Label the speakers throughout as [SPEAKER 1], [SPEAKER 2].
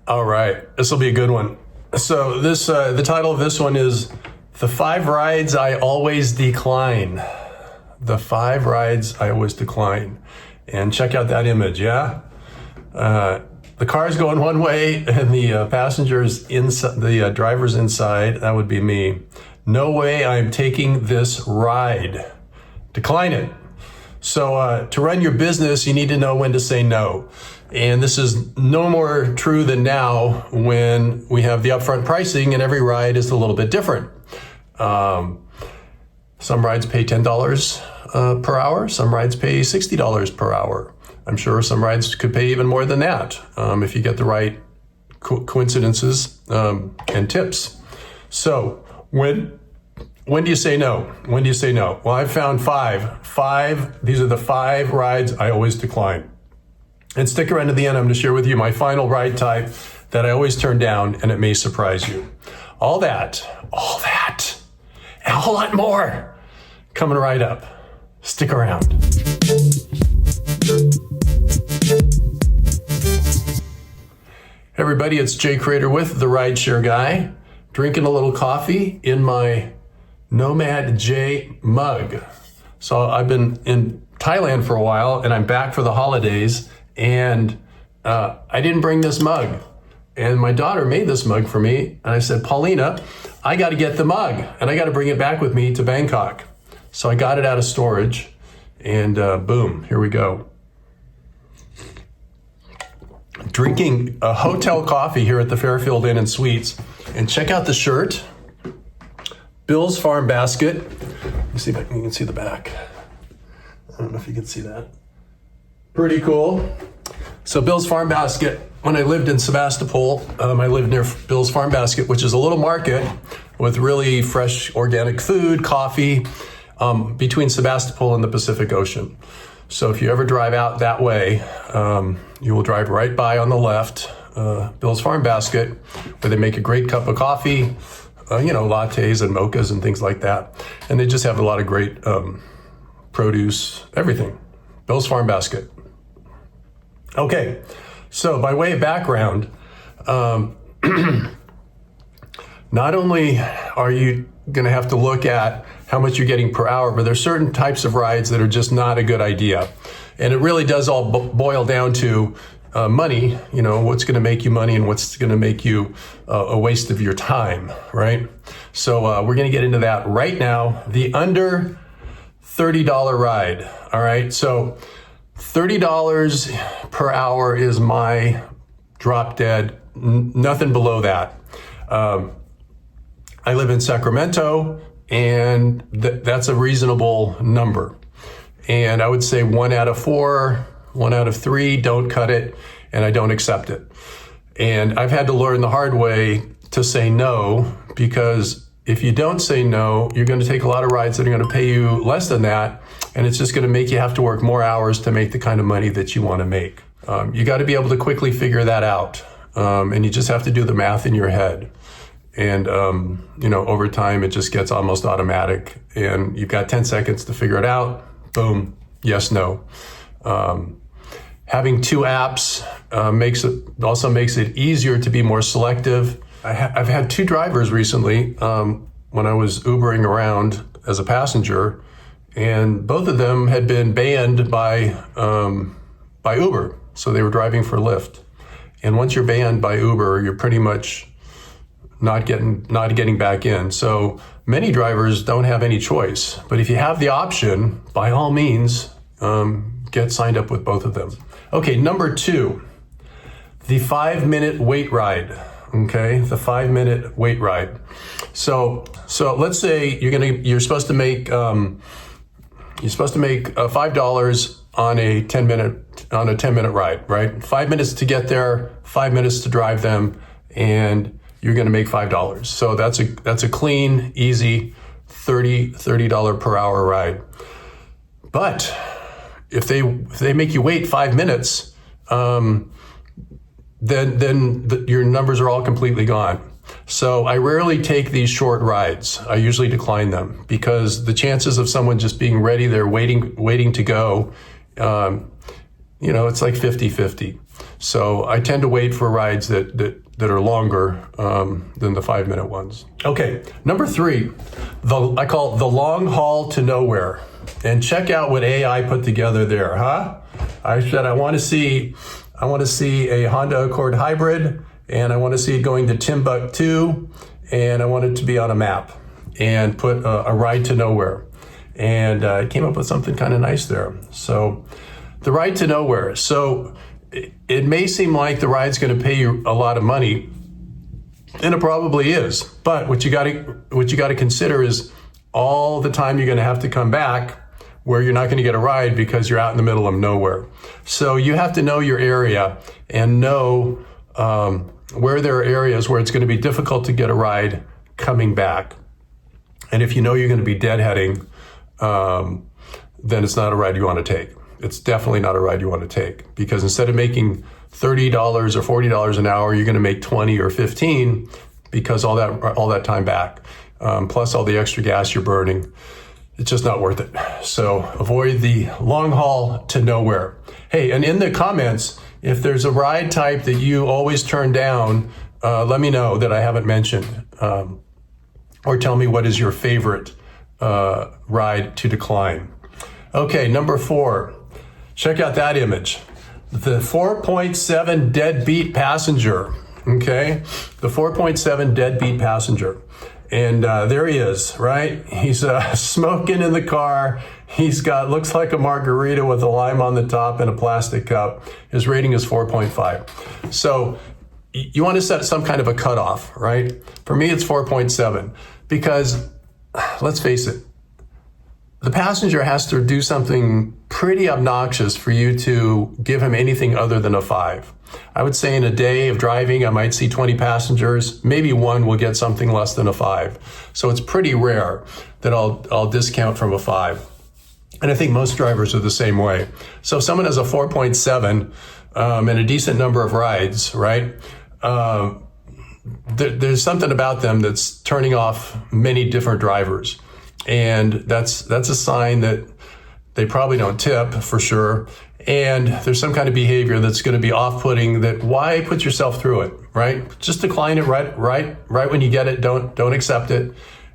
[SPEAKER 1] All right, this will be a good one. So the title of this one is The 5 Rides I Always Decline. The 5 Rides I Always Decline. And check out that image, yeah? The car's going one way and the passengers inside, the driver's inside. That would be me. No way I'm taking this ride. Decline it. So to run your business, you need to know when to say no. And this is no more true than now when we have the upfront pricing and every ride is a little bit different. Some rides pay $10 per hour. Some rides pay $60 per hour. I'm sure some rides could pay even more than that if you get the right coincidences and tips. So when do you say no? When do you say no? Well, I've found 5. These are the 5 rides I always decline. And stick around to the end. I'm going to share with you my final ride type that I always turn down, and it may surprise you. All that, and a whole lot more coming right up. Stick around. Hey everybody, it's Jay Crater with the Rideshare Guy, drinking a little coffee in my Nomad J mug. So I've been in Thailand for a while, and I'm back for the holidays. And I didn't bring this mug. And my daughter made this mug for me. And I said, Paulina, I got to get the mug. And I got to bring it back with me to Bangkok. So I got it out of storage. And boom, here we go. Drinking a hotel coffee here at the Fairfield Inn and Suites. And check out the shirt. Bill's Farm Basket. Let me see if you can see the back. I don't know if you can see that. Pretty cool. So Bill's Farm Basket, when I lived in Sebastopol, I lived near Bill's Farm Basket, which is a little market with really fresh organic food, coffee, between Sebastopol and the Pacific Ocean. So if you ever drive out that way, you will drive right by on the left, Bill's Farm Basket, where they make a great cup of coffee, lattes and mochas and things like that. And they just have a lot of great produce, everything. Bill's Farm Basket. Okay, so by way of background, not only are you going to have to look at how much you're getting per hour, but there's certain types of rides that are just not a good idea. And it really does all boil down to money, what's going to make you money and what's going to make you a waste of your time, right? So we're going to get into that right now. The under $30 ride, all right? So $30 per hour is my drop dead, nothing below that. I live in Sacramento, and that's a reasonable number. And I would say 1 out of 4, 1 out of 3 don't cut it, and I don't accept it. And I've had to learn the hard way to say no, because if you don't say no, you're going to take a lot of rides that are going to pay you less than that, and it's just going to make you have to work more hours to make the kind of money that you want to make. You got to be able to quickly figure that out, and you just have to do the math in your head. And, over time, it just gets almost automatic, and you've got 10 seconds to figure it out. Boom. Yes, no. Having 2 apps makes it easier to be more selective. I've had 2 drivers recently when I was Ubering around as a passenger, and both of them had been banned by Uber. So they were driving for Lyft. And once you're banned by Uber, you're pretty much not getting back in. So many drivers don't have any choice. But if you have the option, by all means, get signed up with both of them. Okay, number 2, the 5-minute wait ride. Okay, the 5-minute wait ride. So let's say you're supposed to make $5 on a 10-minute ride, right? 5 minutes to get there, 5 minutes to drive them, and you're going to make $5. So that's a clean, easy $30 per hour ride. But if they make you wait 5 minutes, then your numbers are all completely gone. So I rarely take these short rides. I usually decline them because the chances of someone just being ready, they're waiting to go, it's like 50-50. So I tend to wait for rides that are longer than the 5-minute ones. Okay, number 3, I call it the long haul to nowhere. And check out what AI put together there, huh? I said I want to see a Honda Accord hybrid, and I want to see it going to Timbuktu, and I want it to be on a map, and put a ride to nowhere. And I came up with something kind of nice there. So the ride to nowhere. So it may seem like the ride's going to pay you a lot of money, and it probably is. But what you got to consider is all the time you're going to have to come back where you're not going to get a ride because you're out in the middle of nowhere. So you have to know your area and know where there are areas where it's going to be difficult to get a ride coming back. And if you know you're going to be deadheading, then it's not a ride you want to take. It's definitely not a ride you want to take, because instead of making $30 or $40 an hour, you're going to make 20 or 15 because all that time back, plus all the extra gas you're burning. It's just not worth it. So avoid the long haul to nowhere. Hey, and in the comments, if there's a ride type that you always turn down, let me know that I haven't mentioned, or tell me what is your favorite ride to decline. Okay, number 4. Check out that image. The 4.7 deadbeat passenger. Okay, the 4.7 deadbeat passenger. And there he is, right? He's smoking in the car. He's looks like a margarita with a lime on the top and a plastic cup. His rating is 4.5. So you want to set some kind of a cutoff, right? For me, it's 4.7, because let's face it, the passenger has to do something pretty obnoxious for you to give him anything other than a 5. I would say in a day of driving, I might see 20 passengers. Maybe one will get something less than a 5. So it's pretty rare that I'll discount from a 5. And I think most drivers are the same way. So if someone has a 4.7 and a decent number of rides, right? There's something about them that's turning off many different drivers. And that's a sign that they probably don't tip, for sure. And there's some kind of behavior that's going to be off-putting. That why put yourself through it, right? Just decline it right when you get it. Don't accept it,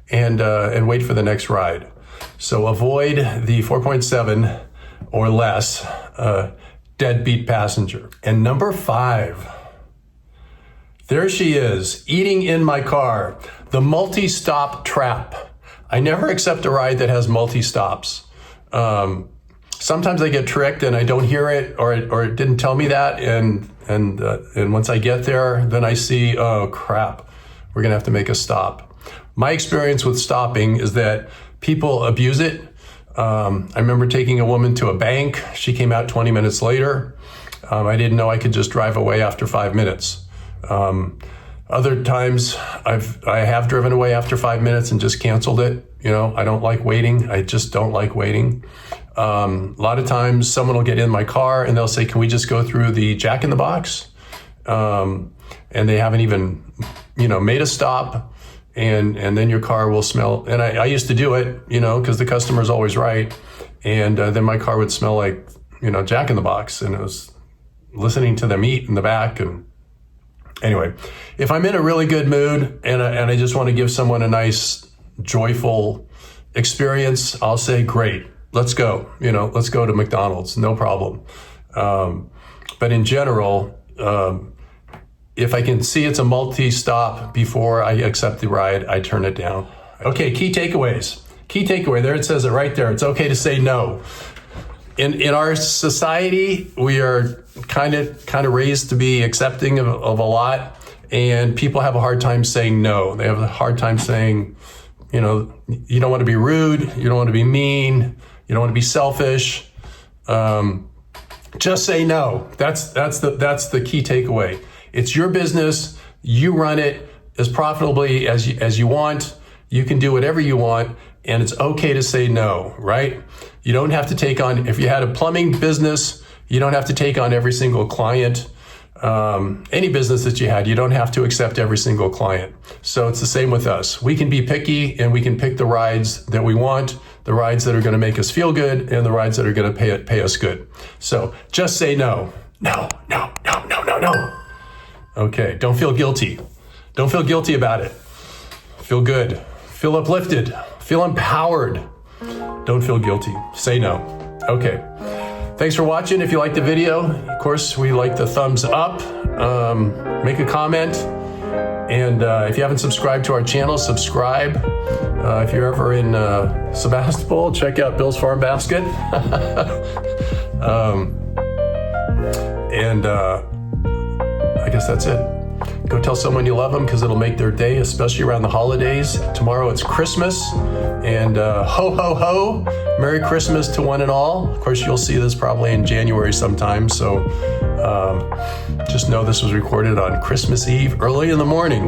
[SPEAKER 1] and wait for the next ride. So avoid the 4.7 or less deadbeat passenger. And number 5, there she is, eating in my car, the multi-stop trap. I never accept a ride that has multi-stops. Sometimes I get tricked and I don't hear it, or it didn't tell me that. And once I get there, then I see, oh crap, we're gonna have to make a stop. My experience with stopping is that people abuse it. I remember taking a woman to a bank. She came out 20 minutes later. I didn't know I could just drive away after 5 minutes. Other times I have driven away after 5 minutes and just canceled it. You know, I don't like waiting. I just don't like waiting. A lot of times someone will get in my car and they'll say, can we just go through the Jack in the Box? And they haven't even, made a stop, and then your car will smell. And I used to do it, because the customer's always right. And then my car would smell like, Jack in the Box, and it was listening to them eat in the back. And anyway, if I'm in a really good mood and I just want to give someone a nice, joyful experience, I'll say, great, let's go. Let's go to McDonald's, no problem. But in general, if I can see it's a multi-stop before I accept the ride, I turn it down. Okay, key takeaways. Key takeaway, there it says it right there. It's okay to say no. In our society, we are kind of raised to be accepting of a lot, and people have a hard time saying no. They have a hard time saying, you don't want to be rude, you don't want to be mean, you don't want to be selfish. Just say no. That's the key takeaway. It's your business. You run it as profitably as you want. You can do whatever you want, and it's okay to say no, right? You don't have to take on, if you had a plumbing business, you don't have to take on every single client. Any business that you had, you don't have to accept every single client. So it's the same with us. We can be picky, and we can pick the rides that we want, the rides that are going to make us feel good, and the rides that are going to pay us good. So just say no. No, no, no, no, No. Okay, don't feel guilty. Don't feel guilty about it. Feel good. Feel uplifted. Feel empowered. Don't feel guilty. Say no. Okay. Thanks for watching. If you liked the video, of course, we like the thumbs up. Make a comment. And if you haven't subscribed to our channel, subscribe. If you're ever in Sebastopol, check out Bill's Farm Basket. I guess that's it. Go tell someone you love them because it'll make their day, especially around the holidays. Tomorrow it's Christmas, and ho, ho, ho, Merry Christmas to one and all. Of course, you'll see this probably in January sometime, so just know this was recorded on Christmas Eve, early in the morning,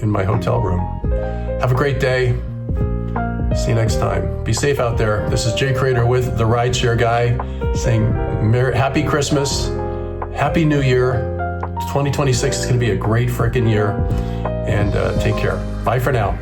[SPEAKER 1] in my hotel room. Have a great day. See you next time. Be safe out there. This is Jay Crater with the Rideshare Guy saying Happy Christmas, Happy New Year. 2026 is going to be a great freaking year, and take care. Bye for now.